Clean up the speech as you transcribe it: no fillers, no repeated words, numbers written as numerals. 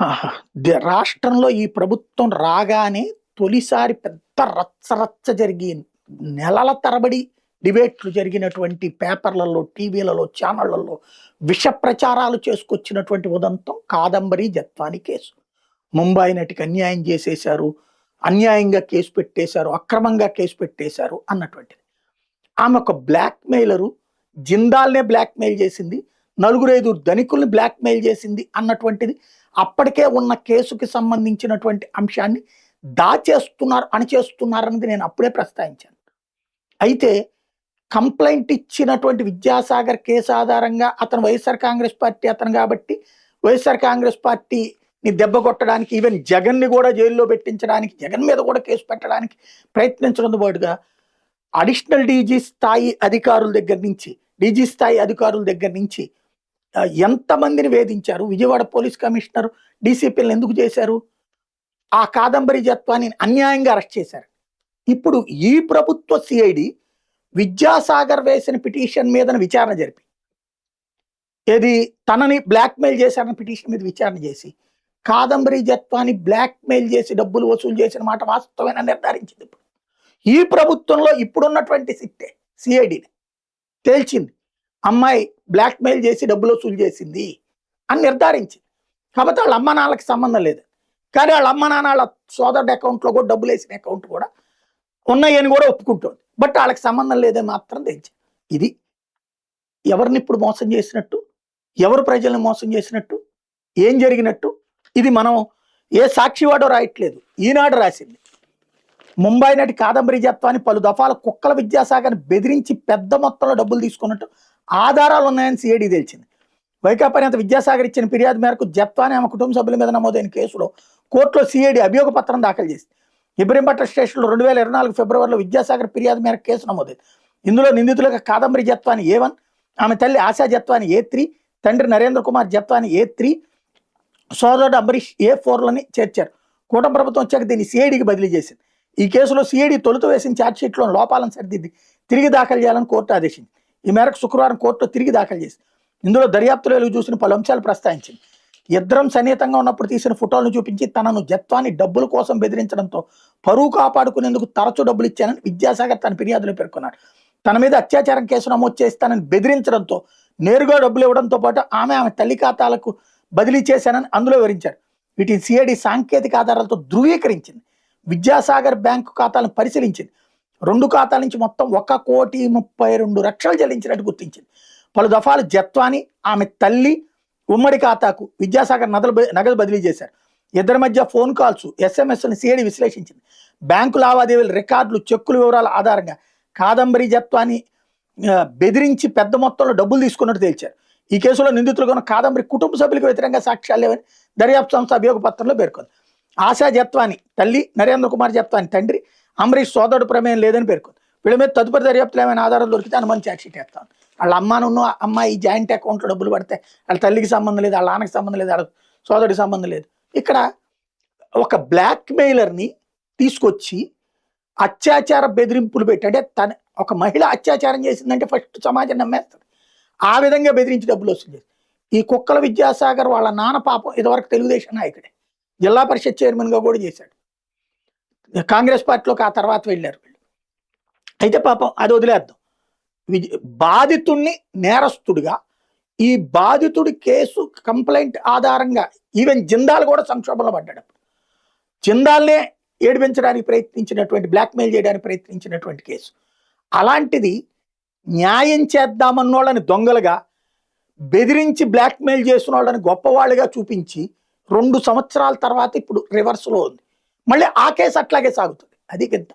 ఆహా! రాష్ట్రంలో ఈ ప్రభుత్వం రాగానే తొలిసారి పెద్ద రచ్చ జరిగి నెలల తరబడి డిబేట్లు జరిగినటువంటి పేపర్‌లలో, టీవీలలో, ఛానళ్లలో విష ప్రచారాలు చేసుకొచ్చినటువంటి ఉదంతం కాదంబరి జత్వాని కేసు. ముంబై నటికి అన్యాయం చేసేశారు. అన్యాయంగా కేసు పెట్టేశారు. అక్రమంగా కేసు పెట్టేశారు అన్నటువంటిది. ఆమె ఒక బ్లాక్‌మెయిలరు. జిందాల్‌నే బ్లాక్‌మెయిల్ చేసింది. నలుగురైదుగురు ధనికుల్ని బ్లాక్‌మెయిల్ చేసింది అన్నటువంటిది అప్పటికే ఉన్న కేసుకి సంబంధించినటువంటి అంశాన్ని దాచేస్తున్నారు, అణిచేస్తున్నారన్నది నేను అప్పుడే ప్రస్తావించాను. అయితే కంప్లెయింట్ ఇచ్చినటువంటి విద్యాసాగర్ కేసు ఆధారంగా అతను వైఎస్ఆర్ కాంగ్రెస్ పార్టీ అతను కాబట్టి వైఎస్ఆర్ కాంగ్రెస్ పార్టీని దెబ్బ కొట్టడానికి ఈవెన్ జగన్‌ని కూడా జైల్లో పెట్టించడానికి, జగన్ మీద కూడా కేసు పెట్టడానికి ప్రయత్నించడంతో పాటుగా అడిషనల్ డీజీ స్థాయి అధికారుల దగ్గర నుంచి, డీజీ స్థాయి అధికారుల దగ్గర నుంచి ఎంతమందిని వేధించారు. విజయవాడ పోలీస్ కమిషనర్ డీసీపీలను ఎందుకు చేశారు? ఆ కాదంబరి జత్వాని అన్యాయంగా అరెస్ట్ చేశారు. ఇప్పుడు ఈ ప్రభుత్వ సిఐడి విద్యాసాగర్ వేసిన పిటిషన్ మీద విచారణ జరిపి, ఏది తనని బ్లాక్మెయిల్ చేశారన్న పిటిషన్ మీద విచారణ చేసి కాదంబరి జత్వాని బ్లాక్మెయిల్ చేసి డబ్బులు వసూలు చేసిన మాట వాస్తవమైన నిర్ధారించింది. ఇప్పుడు ఈ ప్రభుత్వంలో ఇప్పుడున్నటువంటి సిఐడిని తేల్చింది, అమ్మాయి బ్లాక్మెయిల్ చేసి డబ్బులు వసూలు చేసింది అని నిర్ధారించింది. కాబట్టి వాళ్ళ అమ్మ నాన్నలకి సంబంధం లేదు. కానీ వాళ్ళ అమ్మ నాన్న వాళ్ళ సోదరుడి అకౌంట్లో కూడా డబ్బులు వేసిన అకౌంట్ కూడా ఉన్నాయని కూడా ఒప్పుకుంటుంది. బట్ వాళ్ళకి సంబంధం లేదే మాత్రం తెచ్చింది. ఇది ఎవరిని ఇప్పుడు మోసం చేసినట్టు, ఎవరు ప్రజల్ని మోసం చేసినట్టు, ఏం జరిగినట్టు, ఇది మనం ఏ సాక్షివాడో రాయట్లేదు, ఈనాడు రాసింది. ముంబై నటి కాదంబరి జత్వాని పలు దఫాల కుక్కల విద్యాసాగర్ని బెదిరించి పెద్ద మొత్తంలో డబ్బులు తీసుకున్నట్టు ఆధారాలు ఉన్నాయని సిఐడి తెలిసింది. వైకాపా నేత విద్యాసాగర్ ఇచ్చిన ఫిర్యాదు మేరకు జత్వాని ఆమె కుటుంబ సభ్యుల మీద నమోదైన కేసులో కోర్టులో సిఐడి అభియోగ పత్రం దాఖలు చేసింది. ఇబ్రహీంపట్నం స్టేషన్లో 2024 ఫిబ్రవరిలో విద్యాసాగర్ ఫిర్యాదు మేరకు కేసు నమోదైంది. ఇందులో నిందితులుగా కాదంబరి జత్వాని A1, ఆమె తల్లి ఆశా జత్వాని A3, తండ్రి నరేంద్ర కుమార్ జత్వాని A3, సోదరుడు అంబరీష్ A4లని చేర్చారు. కూటమి ప్రభుత్వం వచ్చాక దీన్ని సిఐడికి బదిలీ చేసింది. ఈ కేసులో సిఐడి తొలుత వేసిన ఛార్జ్షీట్లో లోపాలను సరిదిద్ది తిరిగి దాఖలు చేయాలని కోర్టు ఆదేశించింది. ఈ మేరకు శుక్రవారం కోర్టులో తిరిగి దాఖలు చేసింది. ఇందులో దర్యాప్తులో వెలుగు చూసిన పలు అంశాలు ప్రస్తావించింది. ఇద్దరం సన్నిహితంగా ఉన్నప్పుడు తీసిన ఫోటోలను చూపించి తనను జత్వాని డబ్బుల కోసం బెదిరించడంతో పరువు కాపాడుకునేందుకు తరచూ డబ్బులు ఇచ్చానని విద్యాసాగర్ తన ఫిర్యాదులో పేర్కొన్నాడు. తన మీద అత్యాచారం కేసు నమోదు చేస్తానని బెదిరించడంతో నేరుగా డబ్బులు ఇవ్వడంతో పాటు ఆమె తల్లి ఖాతాలకు బదిలీ చేశానని అందులో వివరించారు. వీటిని సిఐడి సాంకేతిక ఆధారాలతో ధృవీకరించింది. విద్యాసాగర్ బ్యాంకు ఖాతాలను పరిశీలించింది. 2 ఖాతాల నుంచి మొత్తం 1,32,00,000 చెల్లించినట్టు గుర్తించింది. పలు దఫాలు జత్వాని ఆమె తల్లి ఉమ్మడి ఖాతాకు విద్యాసాగర్ నగదు బదిలీ చేశారు. ఇద్దరి మధ్య ఫోన్ కాల్స్, SMS-ని సిఐడి విశ్లేషించింది. బ్యాంకు లావాదేవీల రికార్డులు, చెక్కుల వివరాల ఆధారంగా కాదంబరి జత్వాని బెదిరించి పెద్ద మొత్తంలో డబ్బులు తీసుకున్నట్టు తేల్చారు. ఈ కేసులో నిందితులుగా ఉన్న కాదంబరి కుటుంబ సభ్యులకు వ్యతిరేకంగా సాక్ష్యాలు లేవని దర్యాప్తు సంస్థ అభియోగ పత్రంలో పేర్కొంది. ఆశా జత్వాని తల్లి, నరేంద్ర కుమార్ జత్వాని తండ్రి, అంబరీష్ సోదరుడు ప్రమేయం లేదని పేర్కొంది. వీళ్ళ మీద తదుపరి దర్యాప్తులు ఏమైనా ఆధారాలు దొరికితే అనుమతి ఛార్జ్షీట్ వేస్తాను. వాళ్ళ అమ్మాయి జాయింట్ అకౌంట్లో డబ్బులు పడితే వాళ్ళ తల్లికి సంబంధం లేదు, వాళ్ళ నాన్నకి సంబంధం లేదు, వాళ్ళ సోదరుడికి సంబంధం లేదు. ఇక్కడ ఒక బ్లాక్మెయిలర్ని తీసుకొచ్చి అత్యాచార బెదిరింపులు పెట్టి, అంటే ఒక మహిళ అత్యాచారం చేసిందంటే ఫస్ట్ సమాజం నమ్మేస్తుంది. ఆ విధంగా బెదిరించి డబ్బులు వస్తుంది. ఈ కుక్కల విద్యాసాగర్ వాళ్ళ నాన్న పాపం ఇదివరకు తెలుగుదేశం నాయకుడే, జిల్లా పరిషత్ చైర్మన్గా కూడా చేశాడు. కాంగ్రెస్ పార్టీలోకి ఆ తర్వాత వెళ్ళారు వీళ్ళు. అయితే పాపం అది వదిలేద్దాం. బాధితుడిని నేరస్తుడిగా, ఈ బాధితుడి కేసు కంప్లైంట్ ఆధారంగా ఈవెన్ జిందాల్ కూడా సంక్షోభంలో పడ్డాడు. జిందాల్నే ఏడిపించడానికి ప్రయత్నించినటువంటి, బ్లాక్మెయిల్ చేయడానికి ప్రయత్నించినటువంటి కేసు. అలాంటిది న్యాయం చేద్దామన్నోళ్ళని దొంగలుగా బెదిరించి బ్లాక్మెయిల్ చేసిన వాళ్ళని గొప్పవాళ్ళుగా చూపించి 2 సంవత్సరాల తర్వాత ఇప్పుడు రివర్స్లో ఉంది. మళ్ళీ ఆ కేసు అట్లాగే సాగుతుంది. అది కింద